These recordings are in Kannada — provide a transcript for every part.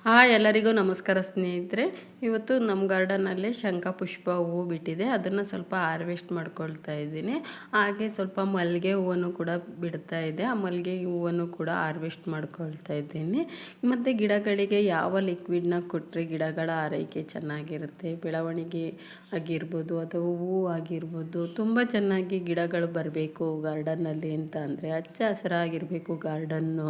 ಎಲ್ಲರಿಗೂ ನಮಸ್ಕಾರ ಸ್ನೇಹಿತರೆ. ಇವತ್ತು ನಮ್ಮ ಗಾರ್ಡನಲ್ಲಿ ಶಂಖಪುಷ್ಪ ಹೂವು ಬಿಟ್ಟಿದೆ, ಅದನ್ನು ಸ್ವಲ್ಪ ಹಾರ್ವೆಸ್ಟ್ ಮಾಡ್ಕೊಳ್ತಾ ಇದ್ದೀನಿ. ಹಾಗೆ ಸ್ವಲ್ಪ ಮಲ್ಲಿಗೆ ಹೂವನ್ನು ಕೂಡ ಬಿಡ್ತಾ ಇದೆ, ಆ ಮಲ್ಲಿಗೆ ಹೂವನ್ನು ಕೂಡ ಹಾರ್ವೆಸ್ಟ್ ಮಾಡ್ಕೊಳ್ತಾ ಇದ್ದೀನಿ. ಮತ್ತು ಗಿಡಗಳಿಗೆ ಯಾವ ಲಿಕ್ವಿಡ್ನ ಕೊಟ್ಟರೆ ಗಿಡಗಳ ಆರೈಕೆ ಚೆನ್ನಾಗಿರುತ್ತೆ, ಬೆಳವಣಿಗೆ ಆಗಿರ್ಬೋದು ಅಥವಾ ಹೂವು ಆಗಿರ್ಬೋದು ತುಂಬ ಚೆನ್ನಾಗಿ ಗಿಡಗಳು ಬರಬೇಕು ಗಾರ್ಡನ್ನಲ್ಲಿ ಅಂತ ಅಂದರೆ, ಹಚ್ಚ ಹಸಿರಾಗಿರಬೇಕು ಗಾರ್ಡನ್ನು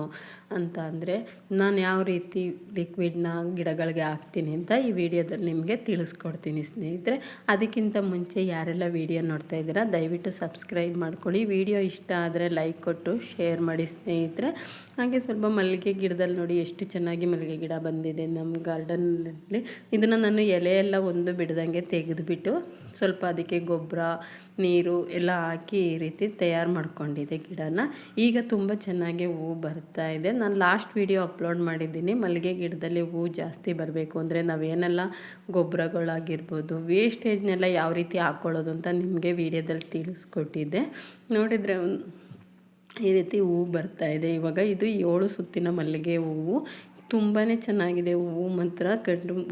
ಅಂತ ಅಂದರೆ ನಾನು ಯಾವ ರೀತಿ ಲಿಕ್ವಿಡ್ನ ಗಿಡಗಳಿಗೆ ಹಾಕ್ತೀನಿ ಅಂತ ಈ ವಿಡಿಯೋದಲ್ಲಿ ನಿಮಗೆ ತಿಳಿಸ್ಕೊಡ್ತೀನಿ ಸ್ನೇಹಿತರೆ. ಅದಕ್ಕಿಂತ ಮುಂಚೆ ಯಾರೆಲ್ಲ ವಿಡಿಯೋ ನೋಡ್ತಾ ಇದ್ದೀರಾ ದಯವಿಟ್ಟು ಸಬ್ಸ್ಕ್ರೈಬ್ ಮಾಡ್ಕೊಳ್ಳಿ. ವಿಡಿಯೋ ಇಷ್ಟ ಆದರೆ ಲೈಕ್ ಕೊಟ್ಟು ಶೇರ್ ಮಾಡಿ ಸ್ನೇಹಿತರೆ. ಹಾಗೆ ಸ್ವಲ್ಪ ಮಲ್ಲಿಗೆ ಗಿಡದಲ್ಲಿ ನೋಡಿ ಎಷ್ಟು ಚೆನ್ನಾಗಿ ಮಲ್ಲಿಗೆ ಗಿಡ ಬಂದಿದೆ ನಮ್ಮ ಗಾರ್ಡನ್ನಲ್ಲಿ. ಇದನ್ನು ನಾನು ಎಲೆಯೆಲ್ಲ ಒಂದು ಬಿಡದಂಗೆ ತೆಗೆದುಬಿಟ್ಟು ಸ್ವಲ್ಪ ಅದಕ್ಕೆ ಗೊಬ್ಬರ ನೀರು ಎಲ್ಲ ಹಾಕಿ ಈ ರೀತಿ ತಯಾರು ಮಾಡ್ಕೊಂಡಿದ್ದೆ ಗಿಡನ. ಈಗ ತುಂಬ ಚೆನ್ನಾಗಿ ಹೂವು ಬರ್ತಾ ಇದೆ. ನಾನು ಲಾಸ್ಟ್ ವಿಡಿಯೋ ಅಪ್ಲೋಡ್ ಮಾಡಿದ್ದೀನಿ, ಮಲ್ಲಿಗೆ ಗಿಡದಲ್ಲಿ ಹೂವು ಜಾಸ್ತಿ ಬರಬೇಕು ಅಂದರೆ ನಾವೇನೆಲ್ಲ ಗೊಬ್ಬರಗಳಾಗಿರ್ಬೋದು ವೇಸ್ಟೇಜ್ನೆಲ್ಲ ಯಾವ ರೀತಿ ಹಾಕ್ಕೊಳ್ಳೋದು ಅಂತ ನಿಮಗೆ ವಿಡಿಯೋದಲ್ಲಿ ತಿಳಿಸ್ಕೊಟ್ಟಿದ್ದೆ. ನೋಡಿದರೆ ಈ ರೀತಿ ಹೂವು ಬರ್ತಾ ಇದೆ. ಇವಾಗ ಇದು 7 ಸುತ್ತಿನ ಮಲ್ಲಿಗೆ ಹೂವು, ತುಂಬಾ ಚೆನ್ನಾಗಿದೆ ಹೂವು ಮಾತ್ರ.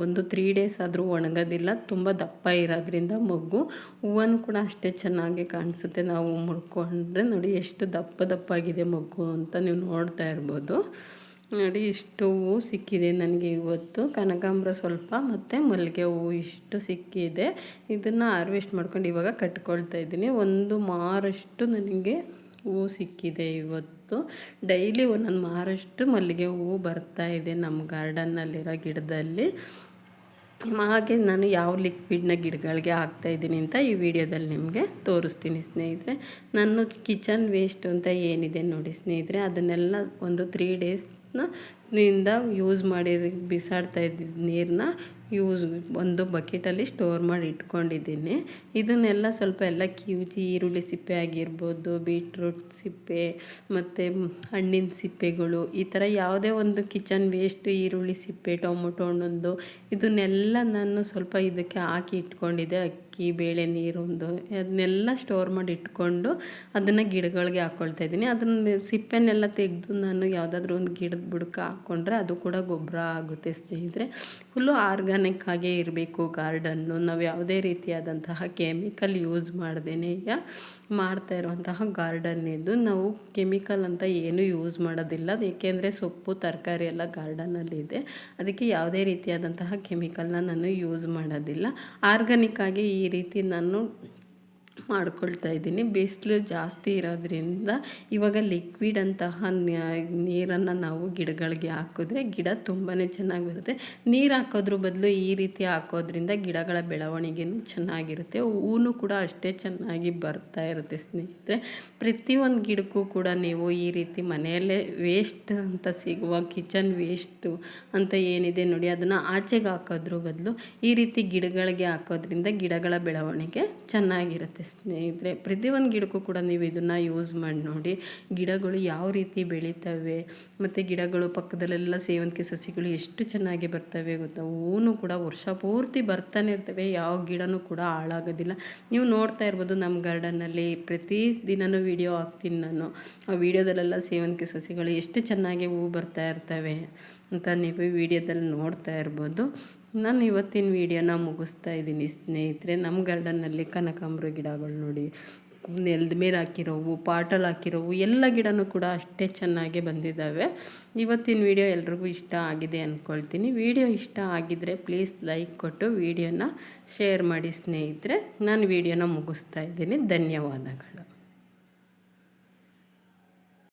ಒಂದು 3 ಡೇಸ್ ಆದರೂ ಒಣಗೋದಿಲ್ಲ, ತುಂಬ ದಪ್ಪ ಇರೋದ್ರಿಂದ ಮೊಗ್ಗು ಹೂವನ್ನು ಕೂಡ ಅಷ್ಟೇ ಚೆನ್ನಾಗಿ ಕಾಣಿಸುತ್ತೆ. ನಾವು ಮುಡ್ಕೊಂಡ್ರೆ ನೋಡಿ ಎಷ್ಟು ದಪ್ಪಾಗಿದೆ ಮೊಗ್ಗು ಅಂತ ನೀವು ನೋಡ್ತಾ ಇರ್ಬೋದು. ನೋಡಿ ಇಷ್ಟು ಹೂವು ಸಿಕ್ಕಿದೆ ನನಗೆ ಇವತ್ತು. ಕನಕಾಂಬರ ಸ್ವಲ್ಪ ಮತ್ತು ಮಲ್ಲಿಗೆ ಹೂವು ಇಷ್ಟು ಸಿಕ್ಕಿದೆ. ಇದನ್ನು ಹಾರ್ವೆಸ್ಟ್ ಮಾಡ್ಕೊಂಡು ಇವಾಗ ಕಟ್ಕೊಳ್ತಾ ಇದ್ದೀನಿ. ಒಂದು ಮಾರಷ್ಟು ನನಗೆ ಹೂವು ಸಿಕ್ಕಿದೆ ಇವತ್ತು. ಡೈಲಿ ಒಂದೊಂದು ಮಾರಷ್ಟು ಮಲ್ಲಿಗೆ ಹೂವು ಬರ್ತಾ ಇದೆ ನಮ್ಮ ಗಾರ್ಡನ್ನಲ್ಲಿರೋ ಗಿಡದಲ್ಲಿ. ಹಾಗೆ ನಾನು ಯಾವ ಲಿಕ್ವಿಡ್ನ ಗಿಡಗಳಿಗೆ ಹಾಕ್ತಾಯಿದ್ದೀನಿ ಅಂತ ಈ ವಿಡಿಯೋದಲ್ಲಿ ನಿಮಗೆ ತೋರಿಸ್ತೀನಿ ಸ್ನೇಹಿತರೆ. ನಾನು ಕಿಚನ್ ವೇಸ್ಟ್ ಅಂತ ಏನಿದೆ ನೋಡಿ ಸ್ನೇಹಿತರೆ, ಅದನ್ನೆಲ್ಲ ಒಂದು 3 ಡೇಸ್ನಿಂದ ಯೂಸ್ ಮಾಡಿ ಬಿಸಾಡ್ತಾ ಇದ್ದಿದ್ದು ನೀರನ್ನ ಒಂದು ಬಕೆಟಲ್ಲಿ ಸ್ಟೋರ್ ಮಾಡಿ ಇಟ್ಕೊಂಡಿದ್ದೀನಿ. ಇದನ್ನೆಲ್ಲ ಸ್ವಲ್ಪ ಎಲ್ಲ ಕಿವುಚಿ ಈರುಳ್ಳಿ ಸಿಪ್ಪೆ ಆಗಿರ್ಬೋದು, ಬೀಟ್ರೂಟ್ ಸಿಪ್ಪೆ ಮತ್ತು ಹಣ್ಣಿನ ಸಿಪ್ಪೆಗಳು, ಈ ಥರ ಯಾವುದೇ ಒಂದು ಕಿಚನ್ ವೇಸ್ಟ್, ಈರುಳ್ಳಿ ಸಿಪ್ಪೆ, ಟೊಮೊಟೊ ಹಣ್ಣೊಂದು, ಇದನ್ನೆಲ್ಲ ನಾನು ಸ್ವಲ್ಪ ಇದಕ್ಕೆ ಹಾಕಿ ಇಟ್ಕೊಂಡಿದ್ದೆ. ಅಕ್ಕಿ ಬೇಳೆ ನೀರೊಂದು ಅದನ್ನೆಲ್ಲ ಸ್ಟೋರ್ ಮಾಡಿ ಇಟ್ಕೊಂಡು ಅದನ್ನು ಗಿಡಗಳಿಗೆ ಹಾಕ್ಕೊಳ್ತಾ ಇದ್ದೀನಿ. ಅದನ್ನು ಸಿಪ್ಪೆನೆಲ್ಲ ತೆಗೆದು ನಾನು ಯಾವುದಾದ್ರೂ ಒಂದು ಗಿಡದ ಬುಡಕ್ಕೆ ಹಾಕ್ಕೊಂಡ್ರೆ ಅದು ಕೂಡ ಗೊಬ್ಬರ ಆಗುತ್ತೆ ಸ್ನೇಹಿತರೆ. ಫುಲ್ಲು ಆರ್ಗಾನಿಕ್ ಆಗೇ ಇರಬೇಕು ಗಾರ್ಡನ್ನು. ನಾವು ಯಾವುದೇ ರೀತಿಯಾದಂತಹ ಕೆಮಿಕಲ್ ಯೂಸ್ ಮಾಡ್ದೇನೆ ಈಗ ಮಾಡ್ತಾ ಇರುವಂತಹ ಗಾರ್ಡನ್ ಇದು. ನಾವು ಕೆಮಿಕಲ್ ಅಂತ ಏನೂ ಯೂಸ್ ಮಾಡೋದಿಲ್ಲ, ಏಕೆಂದರೆ ಸೊಪ್ಪು ತರಕಾರಿ ಎಲ್ಲ ಗಾರ್ಡನಲ್ಲಿದೆ. ಅದಕ್ಕೆ ಯಾವುದೇ ರೀತಿಯಾದಂತಹ ಕೆಮಿಕಲ್ನ ನಾನು ಯೂಸ್ ಮಾಡೋದಿಲ್ಲ. ಆರ್ಗಾನಿಕ್ ಆಗಿ ಈ ರೀತಿ ನಾನು ಮಾಡ್ಕೊಳ್ತಾ ಇದ್ದೀನಿ. ಬಿಸಿಲು ಜಾಸ್ತಿ ಇರೋದ್ರಿಂದ ಇವಾಗ ಲಿಕ್ವಿಡ್ ಅಂತಹ ನೀರನ್ನು ನಾವು ಗಿಡಗಳಿಗೆ ಹಾಕಿದ್ರೆ ಗಿಡ ತುಂಬಾ ಚೆನ್ನಾಗಿ ಬರುತ್ತೆ. ನೀರು ಹಾಕೋದ್ರ ಬದಲು ಈ ರೀತಿ ಹಾಕೋದ್ರಿಂದ ಗಿಡಗಳ ಬೆಳವಣಿಗೆನೂ ಚೆನ್ನಾಗಿರುತ್ತೆ, ಹೂವು ಕೂಡ ಅಷ್ಟೇ ಚೆನ್ನಾಗಿ ಬರ್ತಾ ಇರುತ್ತೆ ಸ್ನೇಹಿತರೆ. ಪ್ರತಿಯೊಂದು ಗಿಡಕ್ಕೂ ಕೂಡ ನೀವು ಈ ರೀತಿ ಮನೆಯಲ್ಲೇ ವೇಸ್ಟ್ ಅಂತ ಸಿಗುವ ಕಿಚನ್ ವೇಸ್ಟು ಅಂತ ಏನಿದೆ ನೋಡಿ, ಅದನ್ನು ಆಚೆಗೆ ಹಾಕೋದ್ರ ಬದಲು ಈ ರೀತಿ ಗಿಡಗಳಿಗೆ ಹಾಕೋದ್ರಿಂದ ಗಿಡಗಳ ಬೆಳವಣಿಗೆ ಚೆನ್ನಾಗಿರುತ್ತೆ ಸ್ನೇಹಿತರೆ. ಪ್ರತಿಯೊಂದು ಗಿಡಕ್ಕೂ ಕೂಡ ನೀವು ಇದನ್ನು ಯೂಸ್ ಮಾಡಿ ನೋಡಿ, ಗಿಡಗಳು ಯಾವ ರೀತಿ ಬೆಳೀತವೆ. ಮತ್ತು ಗಿಡಗಳು ಪಕ್ಕದಲ್ಲೆಲ್ಲ ಸೇವಂತಿಗೆ ಸಸಿಗಳು ಎಷ್ಟು ಚೆನ್ನಾಗಿ ಬರ್ತವೆ ಗೊತ್ತಾ. ಹೂವು ಕೂಡ ವರ್ಷ ಪೂರ್ತಿ ಬರ್ತಾನೆ ಇರ್ತವೆ, ಯಾವ ಗಿಡನೂ ಕೂಡ ಹಾಳಾಗೋದಿಲ್ಲ. ನೀವು ನೋಡ್ತಾ ಇರ್ಬೋದು ನಮ್ಮ ಗಾರ್ಡನ್ನಲ್ಲಿ ಪ್ರತಿ ದಿನವೂ ವಿಡಿಯೋ ಹಾಕ್ತೀನಿ ನಾನು. ಆ ವಿಡಿಯೋದಲ್ಲೆಲ್ಲ ಸೇವಂತಿಗೆ ಸಸಿಗಳು ಎಷ್ಟು ಚೆನ್ನಾಗಿ ಹೂವು ಬರ್ತಾ ಇರ್ತವೆ ಅಂತ ನೀವು ವಿಡಿಯೋದಲ್ಲಿ ನೋಡ್ತಾ ಇರ್ಬೋದು. ನಾನು ಇವತ್ತಿನ ವಿಡಿಯೋನ ಮುಗಿಸ್ತಾ ಇದ್ದೀನಿ ಸ್ನೇಹಿತರೆ. ನಮ್ಮ ಗಾರ್ಡನ್ನಲ್ಲಿ ಕನಕಾಂಬರ ಗಿಡಗಳು ನೋಡಿ, ನೆಲದ ಮೇಲೆ ಹಾಕಿರೋವು, ಪಾಟಲ್ಲಿ ಹಾಕಿರೋವು ಎಲ್ಲ ಗಿಡನೂ ಕೂಡ ಅಷ್ಟೇ ಚೆನ್ನಾಗಿ ಬಂದಿದ್ದಾವೆ. ಇವತ್ತಿನ ವಿಡಿಯೋ ಎಲ್ರಿಗೂ ಇಷ್ಟ ಆಗಿದೆ ಅಂದ್ಕೊಳ್ತೀನಿ. ವಿಡಿಯೋ ಇಷ್ಟ ಆಗಿದ್ದರೆ ಪ್ಲೀಸ್ ಲೈಕ್ ಕೊಟ್ಟು ವಿಡಿಯೋನ ಶೇರ್ ಮಾಡಿ ಸ್ನೇಹಿತರೆ. ನಾನು ವಿಡಿಯೋನ ಮುಗಿಸ್ತಾ ಇದ್ದೀನಿ. ಧನ್ಯವಾದಗಳು.